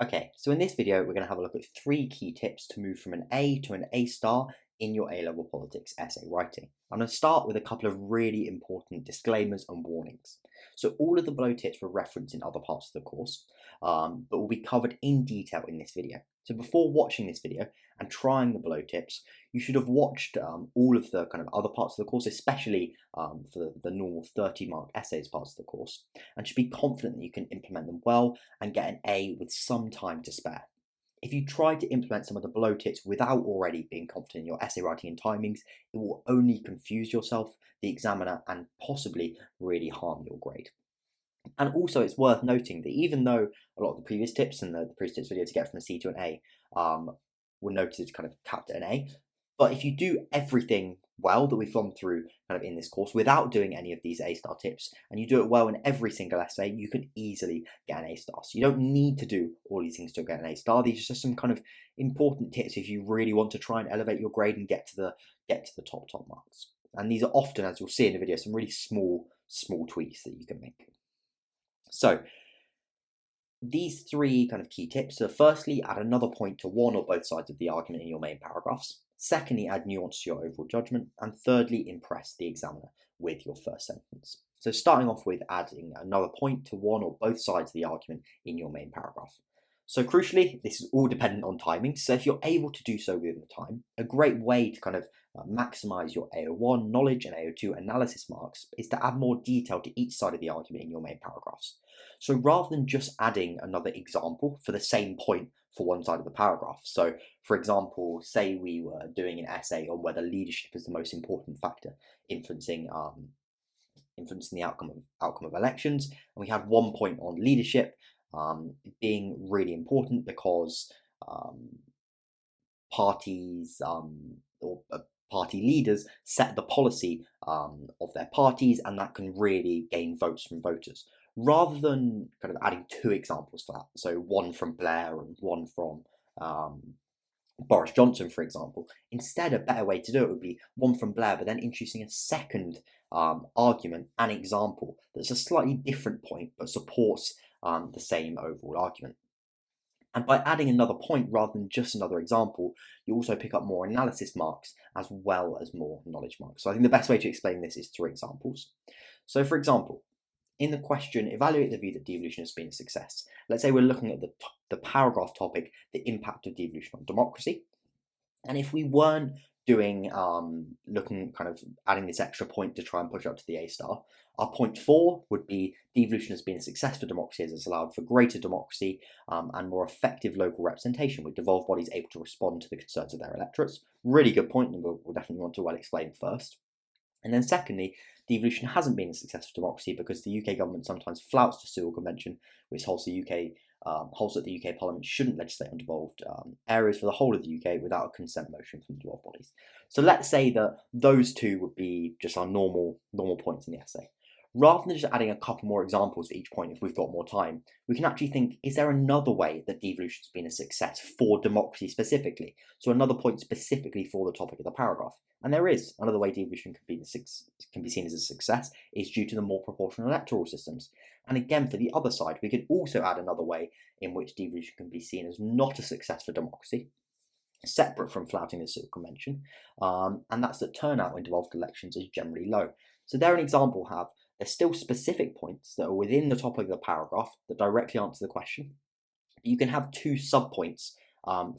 Okay, so in this video, we're going to have a look at 3 key tips to move from an A to an A star in your A-level politics essay writing. I'm going to start with a couple of really important disclaimers and warnings. So all of the below tips were referenced in other parts of the course, but will be covered in detail in this video. So before watching this video and trying the below tips, you should have watched all of the kind of other parts of the course, especially for the normal 30-mark essays parts of the course, and should be confident that you can implement them well and get an A with some time to spare. If you try to implement some of the below tips without already being confident in your essay writing and timings, it will only confuse yourself, the examiner, and possibly really harm your grade. And also, it's worth noting that even though a lot of the previous tips and the previous tips video to get from a C to an A were noted kind of capped at an A, but if you do everything well that we've gone through kind of in this course without doing any of these A-star tips, and you do it well in every single essay, you can easily get an A-star. So you don't need to do all these things to get an A-star. These are just some kind of important tips if you really want to try and elevate your grade and get to the top marks. And these are often, as you'll see in the video, some really small tweaks that you can make. So these 3 kind of key tips are: firstly, add another point to one or both sides of the argument in your main paragraphs. Secondly, add nuance to your overall judgment. And thirdly, impress the examiner with your first sentence. So starting off with adding another point to one or both sides of the argument in your main paragraph. So crucially, this is all dependent on timing. So if you're able to do so within the time, a great way to kind of maximize your AO1 knowledge and AO2 analysis marks is to add more detail to each side of the argument in your main paragraphs. So rather than just adding another example for the same point for one side of the paragraph. So for example, say we were doing an essay on whether leadership is the most important factor influencing the outcome of elections, and we had one point on leadership being really important because parties or party leaders set the policy of their parties, and that can really gain votes from voters. Rather than kind of adding 2 examples for that, so one from Blair and one from Boris Johnson, for example, instead a better way to do it would be one from Blair, but then introducing a second argument, an example that's a slightly different point but supports the same overall argument. And by adding another point rather than just another example, you also pick up more analysis marks as well as more knowledge marks. So I think the best way to explain this is through examples. So for example, in the question, evaluate the view that devolution has been a success. Let's say we're looking at the paragraph topic, the impact of devolution on democracy. And if we weren't doing, looking kind of adding this extra point to try and push up to the A star, our point 4 would be devolution has been a success for democracy as it's allowed for greater democracy and more effective local representation with devolved bodies able to respond to the concerns of their electorates. Really good point, and we'll definitely want to well explain first. And then secondly, devolution hasn't been a success for democracy because the UK government sometimes flouts the Civil Convention, which holds that the UK Parliament shouldn't legislate on devolved areas for the whole of the UK without a consent motion from the devolved bodies. So let's say that those 2 would be just our normal points in the essay. Rather than just adding a couple more examples for each point if we've got more time, we can actually think, is there another way that devolution has been a success for democracy specifically? So another point specifically for the topic of the paragraph. And there is another way devolution can be seen as a success is due to the more proportional electoral systems. And again, for the other side, we could also add another way in which devolution can be seen as not a success for democracy, separate from flouting the Civil Convention, and that's that turnout in devolved elections is generally low. So there an example there's still specific points that are within the topic of the paragraph that directly answer the question. But you can have 2 subpoints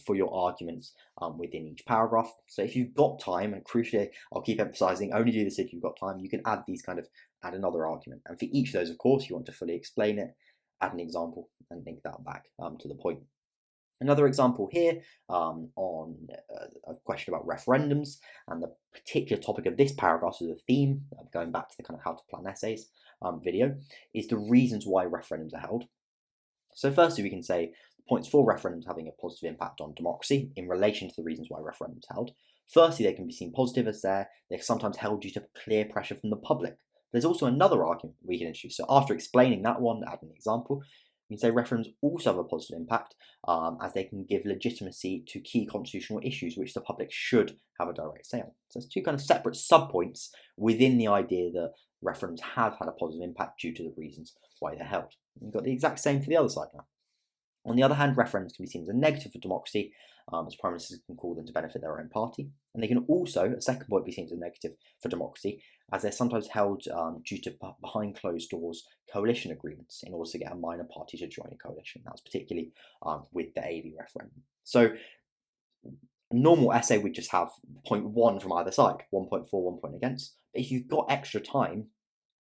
for your arguments within each paragraph. So if you've got time, and crucially, I'll keep emphasizing, only do this if you've got time, you can add another argument. And for each of those, of course, you want to fully explain it, add an example, and link that back to the point. Another example here on a question about referendums, and the particular topic of this paragraph, so the theme, going back to the kind of how to plan essays video, is the reasons why referendums are held. So firstly, we can say points for referendums having a positive impact on democracy in relation to the reasons why referendums are held. Firstly, they can be seen positive as they're sometimes held due to clear pressure from the public. There's also another argument we can introduce. So after explaining that one, add an example. We can say referendums also have a positive impact as they can give legitimacy to key constitutional issues which the public should have a direct say on. So there's 2 kind of separate subpoints within the idea that referendums have had a positive impact due to the reasons why they're held. We've got the exact same for the other side now. On the other hand, referendums can be seen as a negative for democracy, as prime ministers can call them to benefit their own party. And they can also, a second point, be seen as a negative for democracy, as they're sometimes held due to behind closed doors coalition agreements in order to get a minor party to join a coalition. That's particularly with the AV referendum. So a normal essay would just have point 1 from either side, 1 point for, 1 point against. But if you've got extra time,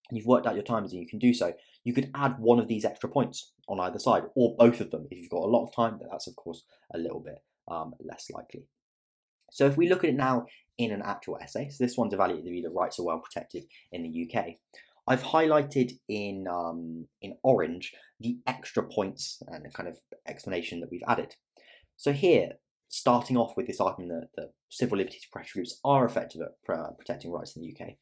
and you've worked out your times and you can do so, you could add one of these extra points on either side, or both of them. If you've got a lot of time, then that's of course a little bit less likely. So if we look at it now in an actual essay, so this one's evaluated if the rights are well protected in the UK. I've highlighted in orange the extra points and the kind of explanation that we've added. So here, starting off with this argument that civil liberties pressure groups are effective at protecting rights in the UK,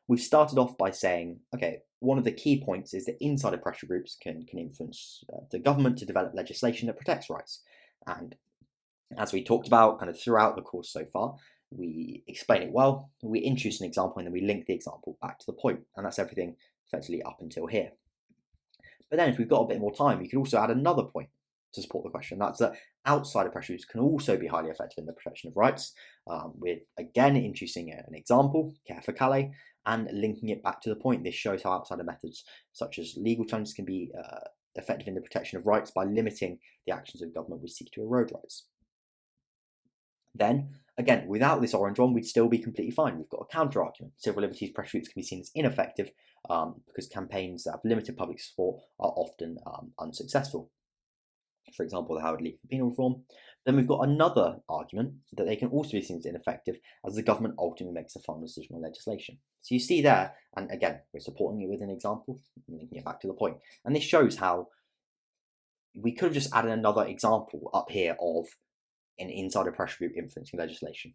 we've started off by saying, okay, one of the key points is that insider pressure groups can influence the government to develop legislation that protects rights. And as we talked about kind of throughout the course so far, we explain it well, we introduce an example, and then we link the example back to the point. And that's everything effectively up until here. But then if we've got a bit more time, we could also add another point to support the question. That's that outsider pressure groups can also be highly effective in the protection of rights, with, again, introducing an example, care for Calais, and linking it back to the point. This shows how outsider methods such as legal challenges can be effective in the protection of rights by limiting the actions of government which seek to erode rights. Then, again, without this orange one, we'd still be completely fine. We've got a counter argument. Civil liberties pressure groups can be seen as ineffective because campaigns that have limited public support are often unsuccessful. For example, the Howard League for Penal Reform. Then we've got another argument that they can also be seen as ineffective as the government ultimately makes a final decision on legislation. So you see there, and again, we're supporting it with an example, and linking it back to the point. And this shows how we could have just added another example up here of an insider pressure group influencing legislation,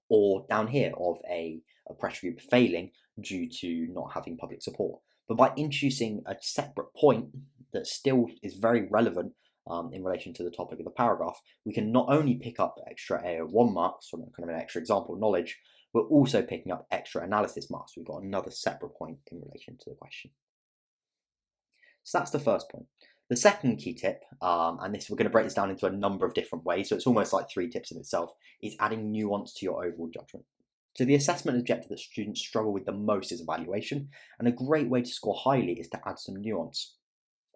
or down here of a pressure group failing due to not having public support. But by introducing a separate point that still is very relevant in relation to the topic of the paragraph, we can not only pick up extra AO1 marks from kind of an extra example knowledge, we're also picking up extra analysis marks. We've got another separate point in relation to the question. So that's the first point. The second key tip, and this we're going to break this down into a number of different ways, so it's almost like 3 tips in itself, is adding nuance to your overall judgment. So the assessment objective that students struggle with the most is evaluation, and a great way to score highly is to add some nuance.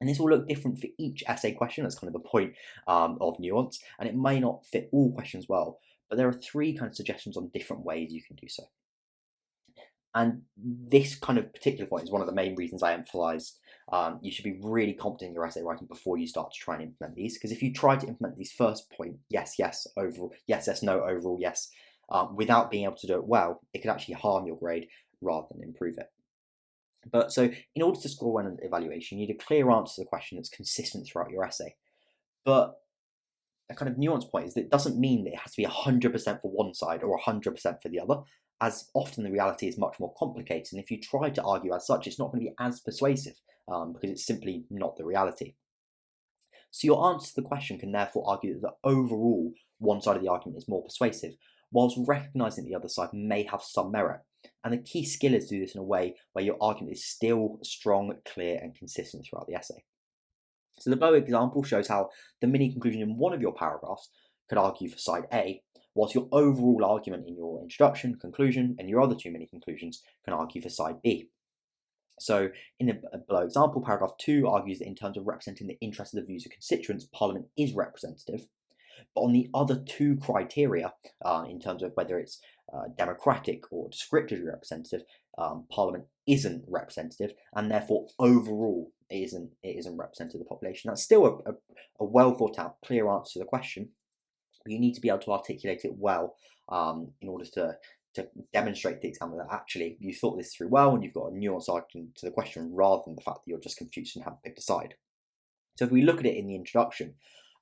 And this will look different for each essay question. That's kind of the point of nuance, and it may not fit all questions well, but there are 3 kind of suggestions on different ways you can do so. And this kind of particular point is one of the main reasons I emphasised you should be really confident in your essay writing before you start to try and implement these. Because if you try to implement these first point, yes, yes, overall, yes, yes, no, overall, yes, without being able to do it well, it could actually harm your grade rather than improve it. But so in order to score well in an evaluation, you need a clear answer to the question that's consistent throughout your essay. But a kind of nuance point is that it doesn't mean that it has to be 100% for one side or 100% for the other, as often the reality is much more complicated. And if you try to argue as such, it's not going to be as persuasive because it's simply not the reality. So your answer to the question can therefore argue that the overall one side of the argument is more persuasive, whilst recognising that the other side may have some merit. And the key skill is to do this in a way where your argument is still strong, clear, and consistent throughout the essay. So the Bow example shows how the mini-conclusion in one of your paragraphs could argue for side A, whilst your overall argument in your introduction, conclusion, and your other 2 mini-conclusions can argue for side B. So in the below example, paragraph 2 argues that in terms of representing the interests of the views of constituents, Parliament is representative. But on the other 2 criteria, in terms of whether it's democratic or descriptively representative, Parliament isn't representative, and therefore overall it isn't representative of the population. That's still a well thought out, clear answer to the question, but you need to be able to articulate it well in order to demonstrate to the examiner that actually you thought this through well and you've got a nuanced argument to the question rather than the fact that you're just confused and haven't picked a side. So if we look at it in the introduction,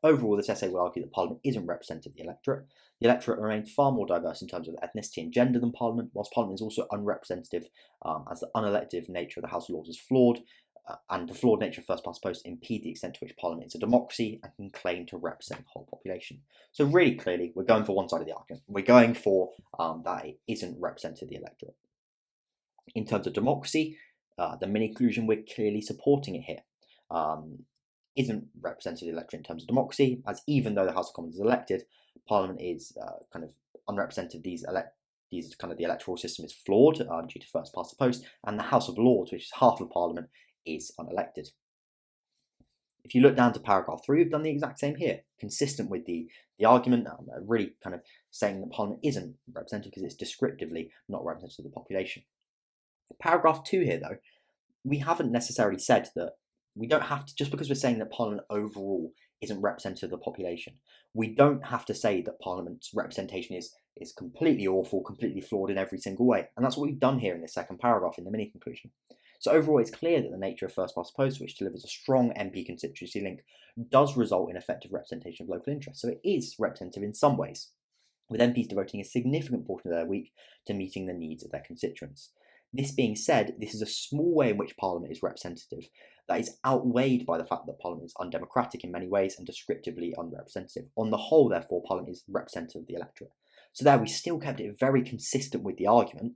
overall this essay will argue that Parliament isn't representative of the electorate. The electorate remains far more diverse in terms of ethnicity and gender than Parliament, whilst Parliament is also unrepresentative as the unelective nature of the House of Lords is flawed, and the flawed nature of first past posts impede the extent to which Parliament is a democracy and can claim to represent the whole population. So really clearly, we're going for one side of the argument. We're going for that it isn't representative of the electorate. In terms of democracy, the mini-conclusion, we're clearly supporting it here. isn't representative of the electorate in terms of democracy, as even though the House of Commons is elected, Parliament is kind of unrepresentative. These kind of the electoral system is flawed due to first past the post, and the House of Lords, which is half of Parliament, is unelected. If you look down to paragraph 3, we've done the exact same here, consistent with the argument, really kind of saying that Parliament isn't representative because it's descriptively not representative of the population. Paragraph 2 here, though, we haven't necessarily said that we don't have to, just because we're saying that Parliament overall isn't representative of the population, we don't have to say that Parliament's representation is completely awful, completely flawed in every single way. And that's what we've done here in this second paragraph in the mini conclusion. So overall, it's clear that the nature of first past the post, which delivers a strong MP constituency link, does result in effective representation of local interests. So it is representative in some ways, with MPs devoting a significant portion of their week to meeting the needs of their constituents. This being said, this is a small way in which Parliament is representative that is outweighed by the fact that Parliament is undemocratic in many ways and descriptively unrepresentative. On the whole, therefore, Parliament is representative of the electorate. So there we still kept it very consistent with the argument.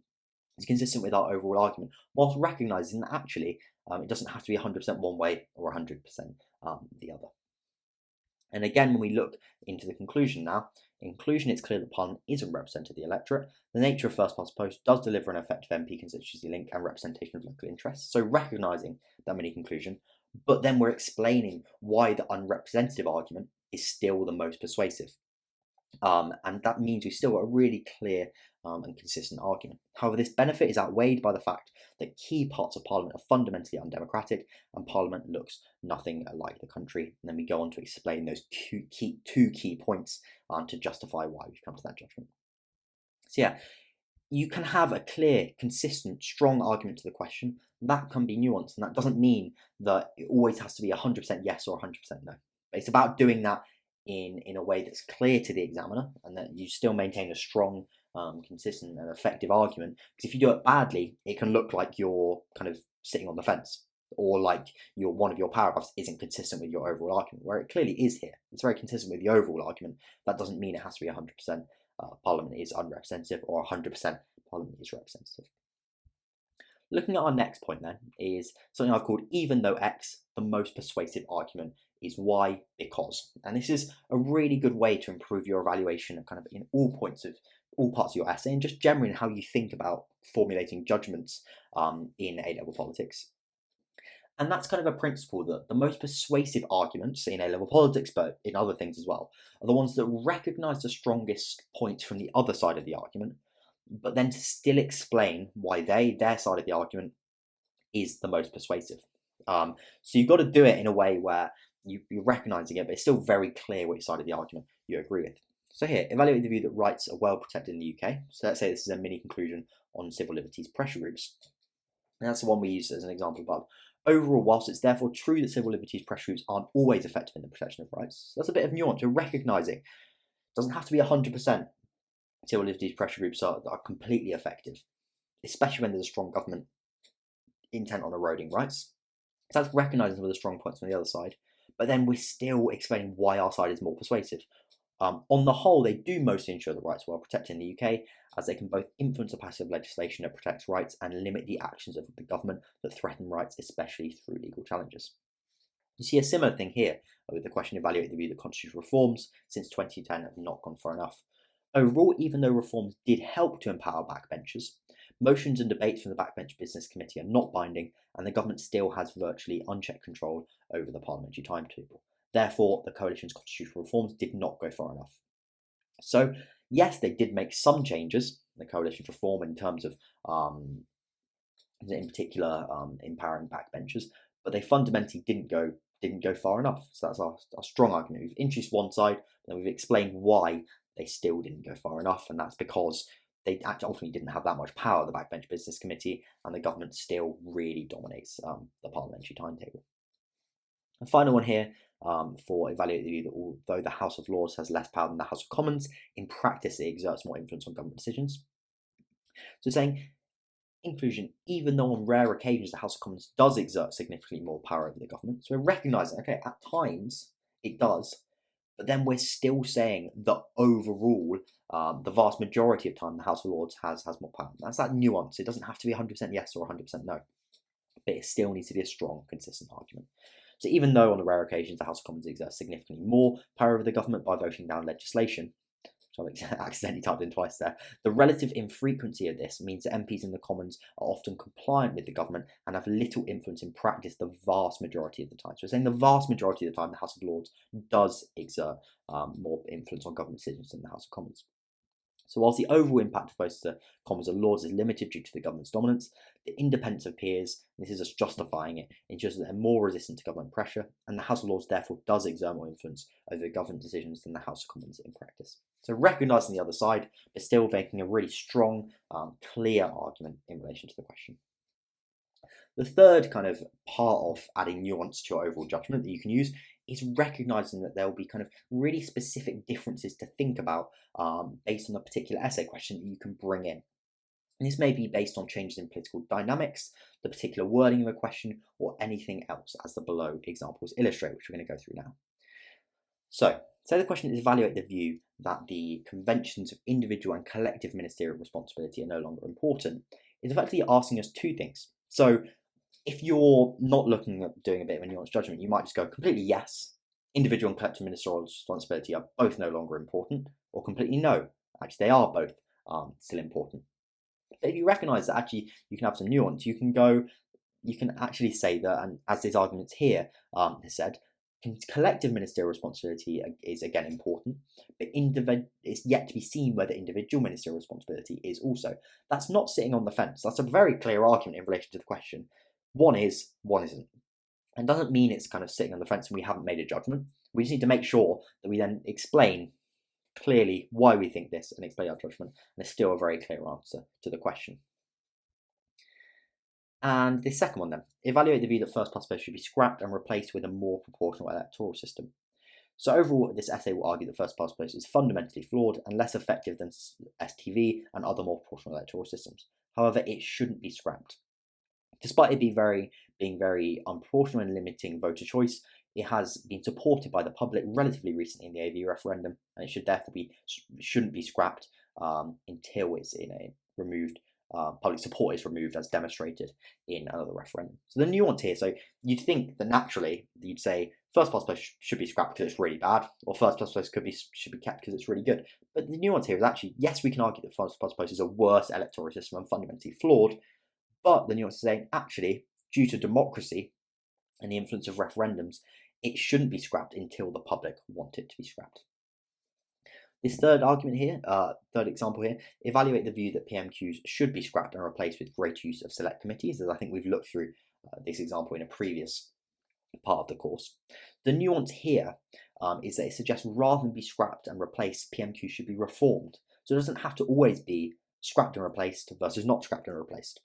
It's consistent with our overall argument, whilst recognising that actually it doesn't have to be 100% one way or 100% the other. And again, when we look into the conclusion now, in conclusion, it's clear that Parliament isn't representative of the electorate. The nature of first past the post does deliver an effective MP constituency link and representation of local interests. So recognising that mini conclusion, but then we're explaining why the unrepresentative argument is still the most persuasive. And that means we've still got a really clear and consistent argument. However, this benefit is outweighed by the fact that key parts of Parliament are fundamentally undemocratic and Parliament looks nothing like the country. And then we go on to explain those two key points to justify why we've come to that judgment. So yeah, you can have a clear, consistent, strong argument to the question. That can be nuanced, and that doesn't mean that it always has to be 100% yes or 100% no. But it's about doing that in a way that's clear to the examiner and that you still maintain a strong, consistent and effective argument. Because if you do it badly, it can look like you're kind of sitting on the fence, or like one of your paragraphs isn't consistent with your overall argument, where it clearly is here. It's very consistent with the overall argument. That doesn't mean it has to be 100% Parliament is unrepresentative or 100% Parliament is representative. Looking at our next point then is something I've called even though X, the most persuasive argument is Y because. And this is a really good way to improve your evaluation kind of in all parts of your essay and just generally in how you think about formulating judgments in A-level politics. And that's kind of a principle that the most persuasive arguments in A-level politics, but in other things as well, are the ones that recognise the strongest points from the other side of the argument, but then to still explain why their side of the argument is the most persuasive. So you've got to do it in a way where you're recognising it, but it's still very clear which side of the argument you agree with. So here, evaluate the view that rights are well protected in the UK. So let's say this is a mini conclusion on civil liberties pressure groups. And that's the one we used as an example above. Overall, whilst it's therefore true that civil liberties pressure groups aren't always effective in the protection of rights, that's a bit of nuance. You're recognising it doesn't have to be 100% civil liberties pressure groups are completely effective, especially when there's a strong government intent on eroding rights. So that's recognising some of the strong points on the other side, but then we're still explaining why our side is more persuasive. On the whole, they do mostly ensure that rights are well protected in the UK, as they can both influence a passive legislation that protects rights and limit the actions of the government that threaten rights, especially through legal challenges. You see a similar thing here with the question evaluate the view that constitutional reforms since 2010 have not gone far enough. Overall, even though reforms did help to empower backbenchers, motions and debates from the Backbench Business Committee are not binding, and the government still has virtually unchecked control over the parliamentary timetable. Therefore, the coalition's constitutional reforms did not go far enough. So, yes, they did make some changes, the coalition's reform in terms of, in particular, empowering backbenchers, but they fundamentally didn't go far enough. So that's our strong argument. We've introduced one side, and we've explained why they still didn't go far enough, and that's because they ultimately didn't have that much power, the Backbench Business Committee, and the government still really dominates the parliamentary timetable. And final one here, for evaluating the view that although the House of Lords has less power than the House of Commons, in practice it exerts more influence on government decisions. So saying, in conclusion, even though on rare occasions the House of Commons does exert significantly more power over the government, so we're recognising, okay, at times it does, but then we're still saying that overall, the vast majority of time the House of Lords has more power. That's that nuance. It doesn't have to be 100% yes or 100% no, but it still needs to be a strong, consistent argument. So even though on the rare occasions the House of Commons exerts significantly more power over the government by voting down legislation, which I accidentally typed in twice there, the relative infrequency of this means that MPs in the Commons are often compliant with the government and have little influence in practice the vast majority of the time. So we're saying the vast majority of the time the House of Lords does exert more influence on government decisions than the House of Commons. So whilst the overall impact of both the Commons and Lords is limited due to the government's dominance, the independence of peers, and this is just justifying it, ensures that they're more resistant to government pressure, and the House of Lords therefore does exert more influence over government decisions than the House of Commons in practice. So recognising the other side, but still making a really strong, clear argument in relation to the question. The third kind of part of adding nuance to your overall judgment that you can use is recognizing that there will be kind of really specific differences to think about based on a particular essay question that you can bring in. And this may be based on changes in political dynamics, the particular wording of a question, or anything else, as the below examples illustrate, which we're going to go through now. So, say the question is evaluate the view that the conventions of individual and collective ministerial responsibility are no longer important, is effectively asking us two things. So, if you're not looking at doing a bit of a nuanced judgment, you might just go completely yes, individual and collective ministerial responsibility are both no longer important, or completely no, actually they are both still important. But if you recognise that actually you can have some nuance, you can actually say that, and as these arguments here has said, collective ministerial responsibility is again important, but it's yet to be seen whether individual ministerial responsibility is also. That's not sitting on the fence. That's a very clear argument in relation to the question. One is, one isn't. And doesn't mean it's kind of sitting on the fence and we haven't made a judgment. We just need to make sure that we then explain clearly why we think this and explain our judgment, and it's still a very clear answer to the question. And the second one then, evaluate the view that first past votes should be scrapped and replaced with a more proportional electoral system. So overall, this essay will argue that first past votes is fundamentally flawed and less effective than STV and other more proportional electoral systems. However, it shouldn't be scrapped. Despite it being very unproportional and limiting voter choice, it has been supported by the public relatively recently in the AV referendum, and it should therefore shouldn't be scrapped until it's removed. Public support is removed as demonstrated in another referendum. So the nuance here, so you'd think that naturally you'd say first past vote should be scrapped because it's really bad, or first past vote should be kept because it's really good. But the nuance here is actually, yes, we can argue that first past vote is a worse electoral system and fundamentally flawed, but the nuance is saying actually, due to democracy and the influence of referendums, it shouldn't be scrapped until the public want it to be scrapped. This third argument here, third example here, evaluate the view that PMQs should be scrapped and replaced with greater use of select committees, as I think we've looked through this example in a previous part of the course. The nuance here is that it suggests rather than be scrapped and replaced, PMQs should be reformed. So it doesn't have to always be scrapped and replaced versus not scrapped and replaced.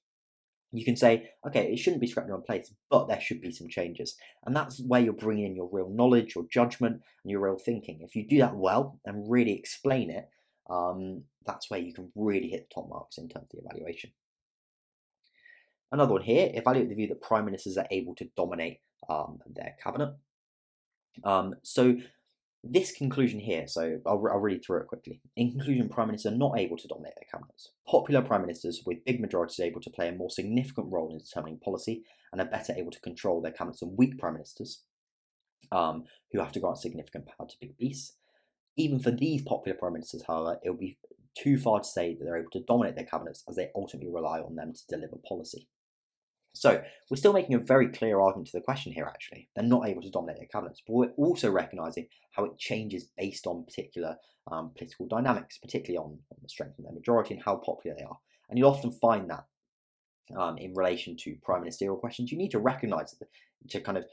You can say, okay, it shouldn't be scrapped and replaced, but there should be some changes. And that's where you're bringing in your real knowledge, your judgment, and your real thinking. If you do that well and really explain it, that's where you can really hit the top marks in terms of the evaluation. Another one here, evaluate the view that prime ministers are able to dominate their cabinet. So this conclusion here, so I'll read through it quickly. In conclusion, prime ministers are not able to dominate their cabinets. Popular prime ministers with big majorities are able to play a more significant role in determining policy and are better able to control their cabinets than weak prime ministers, who have to grant significant power to big beasts. Even for these popular prime ministers, however, it would be too far to say that they're able to dominate their cabinets, as they ultimately rely on them to deliver policy. So we're still making a very clear argument to the question here, actually. They're not able to dominate their cabinets, but we're also recognising how it changes based on particular political dynamics, particularly on the strength of their majority and how popular they are. And you'll often find that in relation to prime ministerial questions, you need to recognise that to kind of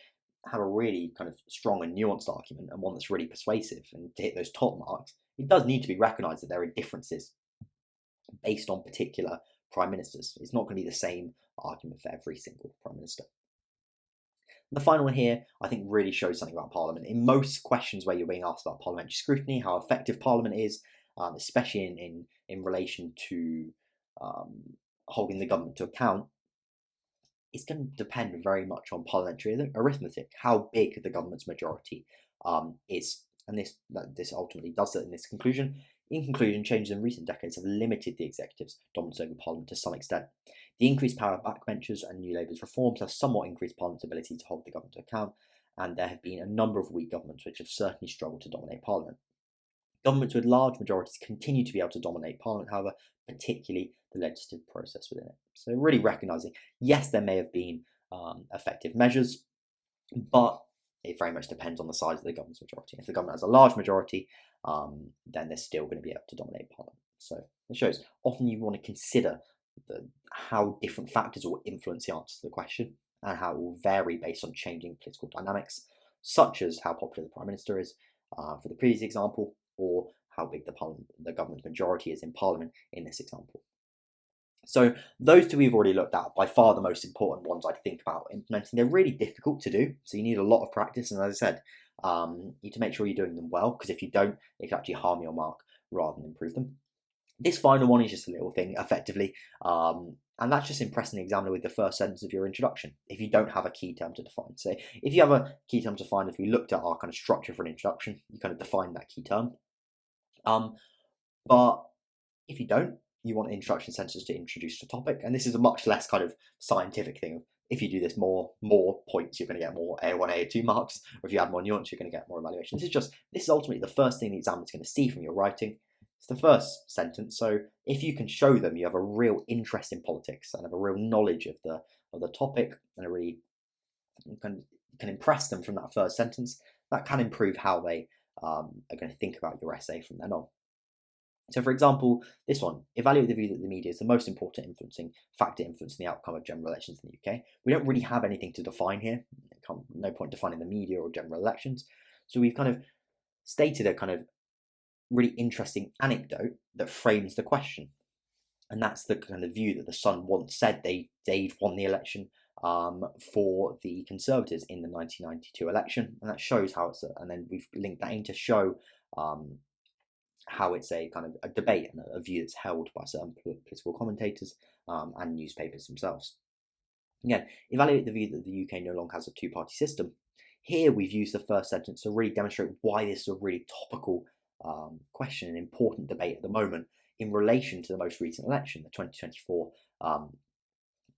have a really kind of strong and nuanced argument, and one that's really persuasive, and to hit those top marks, it does need to be recognised that there are differences based on particular prime ministers. It's not going to be the same argument for every single prime minister. And the final one here, I think, really shows something about Parliament. In most questions where you're being asked about parliamentary scrutiny, how effective Parliament is, especially in relation to holding the government to account, it's going to depend very much on parliamentary arithmetic, how big the government's majority is. And this ultimately does that in this conclusion. In conclusion, changes in recent decades have limited the executive's dominance over Parliament to some extent. The increased power of backbenchers and New Labour's reforms have somewhat increased Parliament's ability to hold the government to account, and there have been a number of weak governments which have certainly struggled to dominate Parliament. Governments with large majorities continue to be able to dominate Parliament, however, particularly the legislative process within it. So really recognising, yes, there may have been effective measures, but it very much depends on the size of the government's majority. If the government has a large majority, then they're still going to be able to dominate Parliament. So it shows often you want to consider how different factors will influence the answer to the question and how it will vary based on changing political dynamics, such as how popular the Prime Minister is, for the previous example, or how big the government majority is in Parliament in this example. So those two we've already looked at, by far the most important ones I'd think about implementing. They're really difficult to do, so you need a lot of practice, and as I said, you need to make sure you're doing them well, because if you don't, it can actually harm your mark rather than improve them. This final one is just a little thing, effectively, and that's just impressing the examiner with the first sentence of your introduction, if you don't have a key term to define. So if you have a key term to define, if we looked at our kind of structure for an introduction, you kind of define that key term. But if you don't, you want introduction sentences to introduce the topic, and this is a much less kind of scientific thing. If you do this more points, you're going to get more A1, A2 marks, or if you add more nuance, you're going to get more evaluation. This is ultimately the first thing the examiner's going to see from your writing. It's the first sentence, so if you can show them you have a real interest in politics and have a real knowledge of the topic, and really can impress them from that first sentence, that can improve how they are going to think about your essay from then on. So, for example, this one, evaluate the view that the media is the most important factor influencing the outcome of general elections in the UK. We don't really have anything to define here. No point defining the media or general elections. So we've kind of stated a kind of really interesting anecdote that frames the question. And that's the kind of view that the Sun once said they'd won the election for the Conservatives in the 1992 election. And that shows how and then we've linked that in to show how it's a kind of a debate and a view that's held by certain political commentators and newspapers themselves. Again, evaluate the view that the UK no longer has a two-party system. Here we've used the first sentence to really demonstrate why this is a really topical question and important debate at the moment in relation to the most recent election, the 2024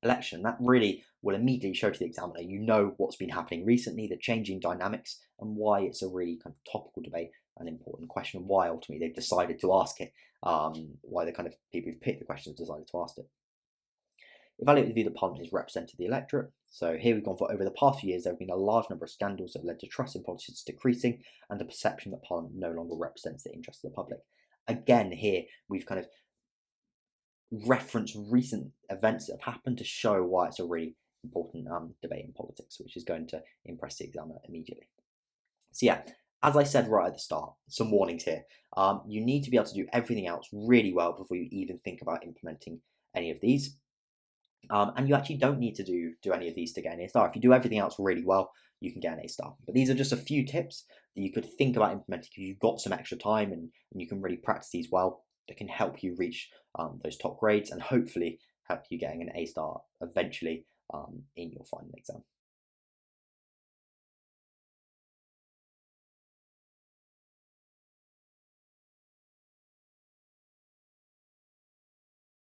election. That really will immediately show to the examiner, you know what's been happening recently, the changing dynamics, and why it's a really kind of topical debate, an important question, and why ultimately they've decided to ask it, why the kind of people who've picked the questions decided to ask it. Evaluate the view that Parliament has represented the electorate. So here we've gone for, over the past few years, there have been a large number of scandals that have led to trust in politicians decreasing and the perception that Parliament no longer represents the interests of the public. Again, here we've kind of referenced recent events that have happened to show why it's a really important debate in politics, which is going to impress the examiner immediately. So yeah, as I said right at the start, some warnings here. You need to be able to do everything else really well before you even think about implementing any of these. And you actually don't need to do any of these to get an A star. If you do everything else really well, you can get an A star. But these are just a few tips that you could think about implementing if you've got some extra time and you can really practice these well, that can help you reach those top grades and hopefully help you getting an A star eventually in your final exam.